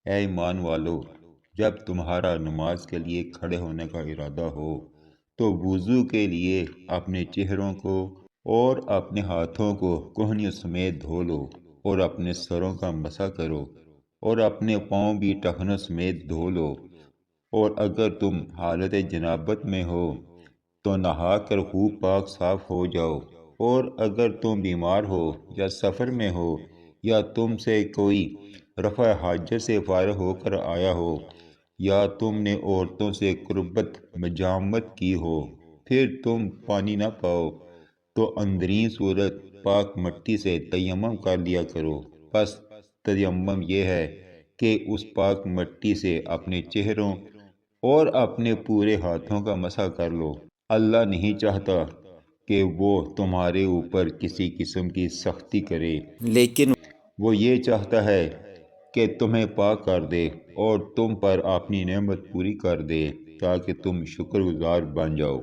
اے ایمان والو، جب تمہارا نماز کے لیے کھڑے ہونے کا ارادہ ہو تو وضو کے لیے اپنے چہروں کو اور اپنے ہاتھوں کو کہنیوں سمیت دھو لو، اور اپنے سروں کا مسح کرو، اور اپنے پاؤں بھی ٹخنوں سمیت دھو لو، اور اگر تم حالت جنابت میں ہو تو نہا کر خوب پاک صاف ہو جاؤ، اور اگر تم بیمار ہو یا سفر میں ہو یا تم سے کوئی رفع حاجت سے فارغ ہو کر آیا ہو یا تم نے عورتوں سے قربت مجامت کی ہو، پھر تم پانی نہ پاؤ تو اندرین صورت پاک مٹی سے تیمم کر لیا کرو۔ بس تیمم یہ ہے کہ اس پاک مٹی سے اپنے چہروں اور اپنے پورے ہاتھوں کا مسح کر لو۔ اللہ نہیں چاہتا کہ وہ تمہارے اوپر کسی قسم کی سختی کرے، لیکن وہ یہ چاہتا ہے کہ تمہیں پاک کر دے اور تم پر اپنی نعمت پوری کر دے تاکہ تم شکر گزار بن جاؤ۔